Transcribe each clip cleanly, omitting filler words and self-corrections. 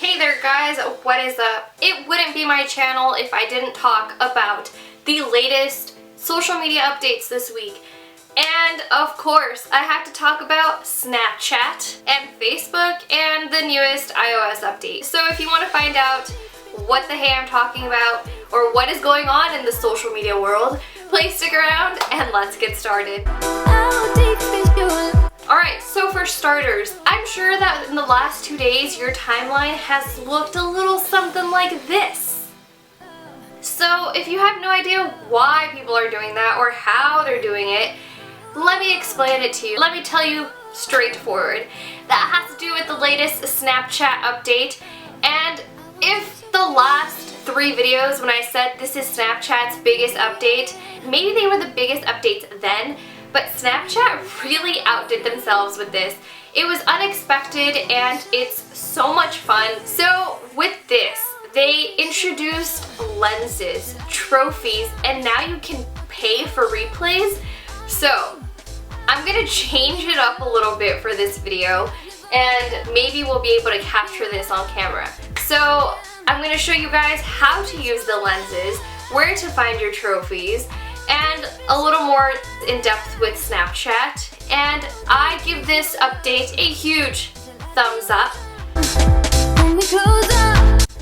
Hey there guys, what is up? It wouldn't be my channel if I didn't talk about the latest social media updates this week. And of course, I have to talk about Snapchat and Facebook and the newest iOS update. So if you want to find out what the hey I'm talking about or what is going on in the social media world, please stick around and let's get started. Alright, so for starters, I'm sure that in the last 2 days your timeline has looked a little something like this. So if you have no idea why people are doing that or how they're doing it, let me explain it to you. Let me tell you straightforward. That has to do with the latest Snapchat update, and if the last 3 videos when I said this is Snapchat's biggest update, maybe they were the biggest updates then, but Snapchat really outdid themselves with this. It was unexpected and it's so much fun. So with this, they introduced lenses, trophies, and now you can pay for replays. So I'm gonna change it up a little bit for this video and maybe we'll be able to capture this on camera. So I'm gonna show you guys how to use the lenses, where to find your trophies, and a little more in depth with Snapchat. And I give this update a huge thumbs up.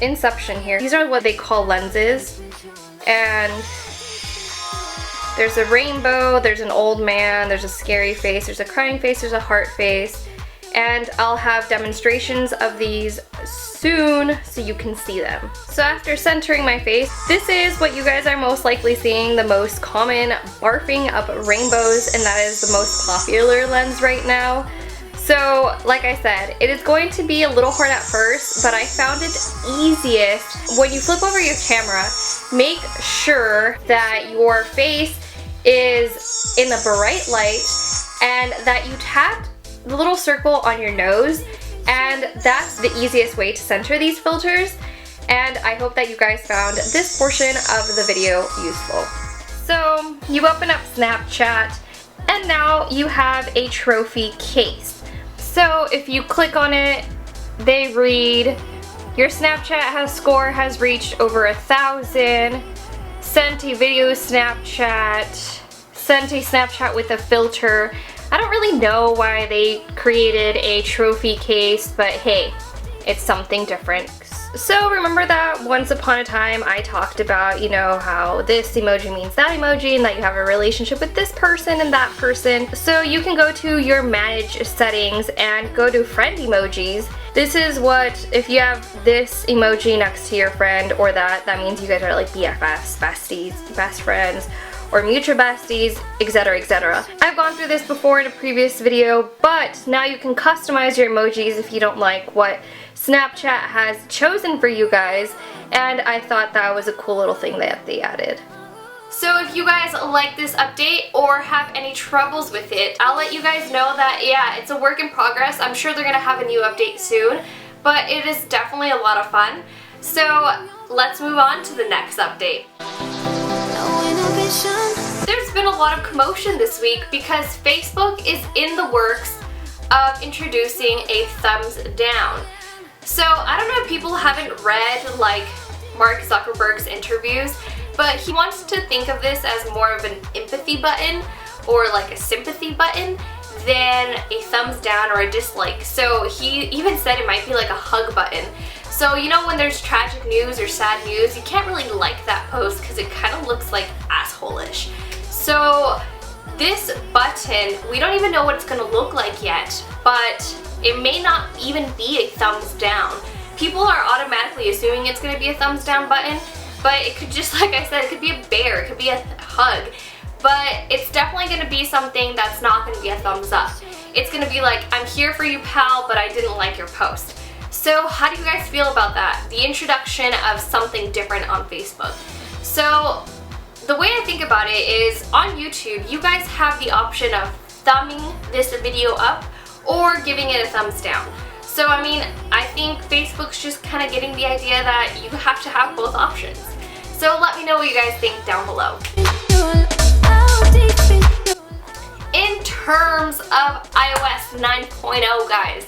Inception here. These are what they call lenses. And there's a rainbow, there's an old man, there's a scary face, there's a crying face, there's a heart face. And I'll have demonstrations of these soon so you can see them. So after centering my face, this is what you guys are most likely seeing, the most common barfing up rainbows, and that is the most popular lens right now. So like I said, it is going to be a little hard at first, but I found it easiest when you flip over your camera. Make sure that your face is in the bright light and that you tap the little circle on your nose, and that's the easiest way to center these filters. And I hope that you guys found this portion of the video useful. So you open up Snapchat and now you have a trophy case. So if you click on it, they read your Snapchat score has reached over 1,000, sent a video Snapchat, sent a Snapchat with a filter. I don't really know why they created a trophy case, but hey, it's something different. So remember that once upon a time I talked about, you know, how this emoji means that emoji and that you have a relationship with this person and that person. So you can go to your manage settings and go to friend emojis. This is what, if you have this emoji next to your friend or that means you guys are like BFFs, besties, best friends, or mutual besties, etc, etc. I've gone through this before in a previous video, but now you can customize your emojis if you don't like what Snapchat has chosen for you guys, and I thought that was a cool little thing that they added. So if you guys like this update or have any troubles with it, I'll let you guys know that, yeah, it's a work in progress. I'm sure they're gonna have a new update soon, but it is definitely a lot of fun. So let's move on to the next update. There's been a lot of commotion this week because Facebook is in the works of introducing a thumbs down. So I don't know if people haven't read like Mark Zuckerberg's interviews, but he wants to think of this as more of an empathy button or like a sympathy button than a thumbs down or a dislike. So he even said it might be like a hug button. So you know when there's tragic news or sad news, you can't really like that post because it kind of looks like asshole-ish. So this button, we don't even know what it's going to look like yet, but it may not even be a thumbs down. People are automatically assuming it's going to be a thumbs down button, but it could just, like I said, it could be a bear, it could be a hug, but it's definitely going to be something that's not going to be a thumbs up. It's going to be like, I'm here for you, pal, but I didn't like your post. So how do you guys feel about that? The introduction of something different on Facebook. So the way I think about it is on YouTube, you guys have the option of thumbing this video up or giving it a thumbs down. So I mean, I think Facebook's just kind of getting the idea that you have to have both options. So let me know what you guys think down below. In terms of iOS 9.0, guys,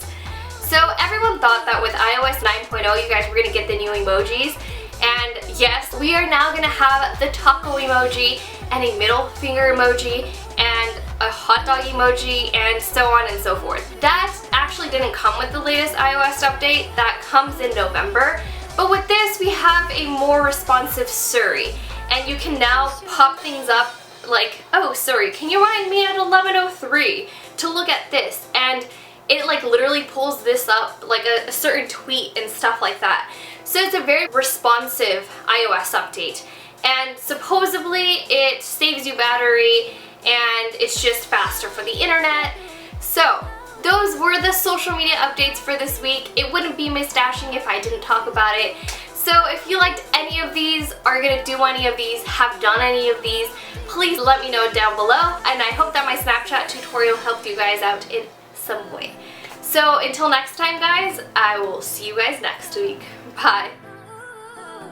So everyone thought that with iOS 9.0 you guys were going to get the new emojis, and yes, we are now going to have the taco emoji and a middle finger emoji and a hot dog emoji and so on and so forth. That actually didn't come with the latest iOS update, that comes in November. But with this we have a more responsive Siri, and you can now pop things up like, oh Siri, can you remind me at 11:03 to look at this, and it like literally pulls this up, like a certain tweet and stuff like that. So it's a very responsive iOS update, and supposedly it saves you battery and it's just faster for the internet. So those were the social media updates for this week. It wouldn't be Miss Dashing if I didn't talk about it. So if you liked any of these, are gonna do any of these, have done any of these, please let me know down below, and I hope that my Snapchat tutorial helped you guys out in some way. So until next time guys, I will see you guys next week. Bye.